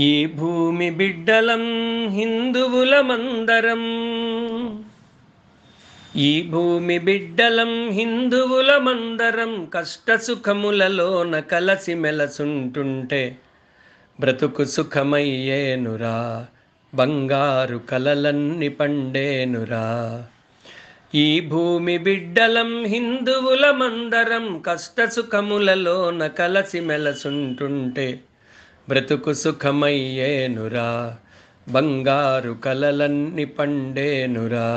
ఈ భూమి బిడ్డలం హిందువులమందరం, ఈ భూమి బిడ్డలం హిందువులమందరం, కష్ట సుఖములలోన కలసి మెలసుంటుంటే బ్రతుకు సుఖమయ్యేనురా, బంగారు కలలన్నీ పండేనురా. ఈ భూమి బిడ్డలం హిందువులమందరం, కష్ట సుఖములలోన కలసి మెలసుంటుంటే బ్రతుకు సుఖమయ్యేనురా, బంగారు కలలన్నీ పండేనురా.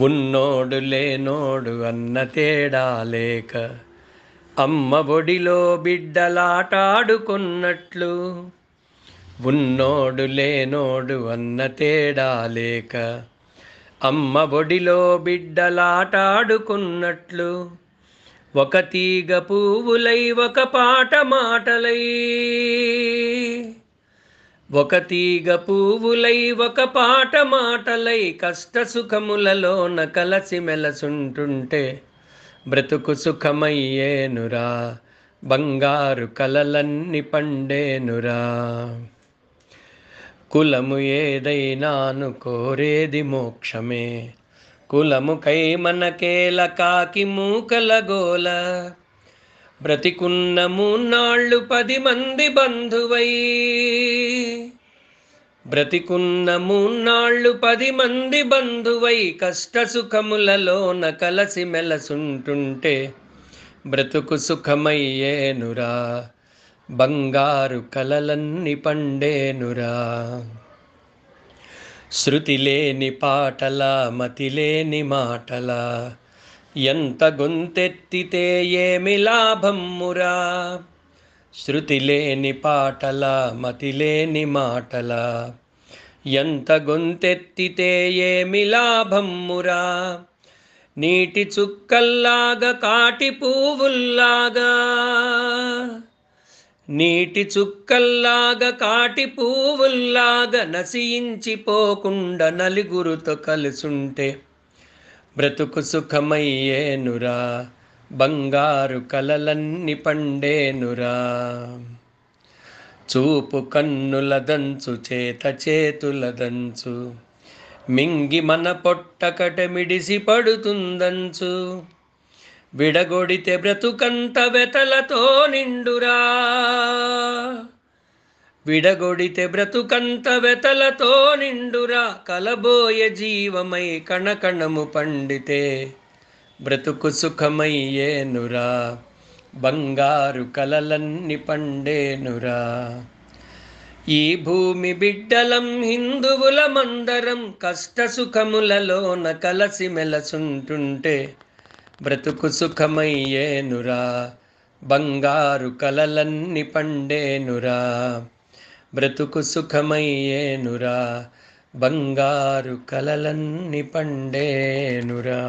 ఉన్నోడు లేనోడు అన్న తేడా లేక అమ్మ ఒడిలో బిడ్డలాటాడుకున్నట్లు, ఉన్నోడు లేనోడు అన్న తేడా లేక అమ్మ ఒడిలో బిడ్డలాటాడుకున్నట్లు, ఒక తీగ పువ్వులై ఒక పాట మాటలై, ఒక తీగ పువ్వులై ఒక పాట మాటలై, కష్ట సుఖములలోన కలసి మెలసుంటుంటే బ్రతుకు సుఖమయ్యేనురా, బంగారు కలలన్నీ పండేనురా. కులము ఏదైనాను కోరేది మోక్షమే, కులముకై మనకేల కాకి మూకల గోల. బ్రతికున్న మూన్నాళ్ళు 10 మంది బంధువై, బ్రతికున్న మూన్నాళ్ళు 10 మంది బంధువై, కష్ట సుఖములలోన కలసి మెలసుంటుంటే బ్రతుకు సుఖమయ్యేనురా, బంగారు కలలన్నీ పండేనురా. శృతి లేని పాటల మతిలేని మాటల, ఎంత గొంతెత్తితే ఏమి లాభమ్మురా. శృతి లేని పాటల మతిలేని మాటల, ఎంత గొంతెత్తితే ఏమి లాభమ్మురా. నీటి చుక్కల్లాగా కాటి పువ్వుల్లాగా, నీటి చుక్కల్లాగా కాటి పువ్వుల్లాగా నశించిపోకుండా నలుగురితో కలుసుంటే బ్రతుకు సుఖమయ్యేనురా, బంగారు కలలన్నీ పండేనురా. చూపు కన్నుల దంచు చేత చేతుల దంచు, మింగి మన పొట్టకట మిడిసి పడుతుందంచు. విడగొడితే బ్రతుకంత వెతలతో నిండురా, విడగొడితే బ్రతుకంత వెతలతో నిండురా. కలబోయే జీవమై కణకణము పండితే బ్రతుకు సుఖమయ్యేనురా, బంగారు కలలన్నీ పండేనురా. ఈ భూమి బిడ్డలం హిందువులమందరం, కష్ట సుఖములలోన కలసి మెలసుంటుంటే బ్రతుకు సుఖమయ్యేనురా, బంగారు కలలన్నీ పండేనురా. బ్రతుకు సుఖమయ్యేనురా, బంగారు కలలన్నీ పండేనురా.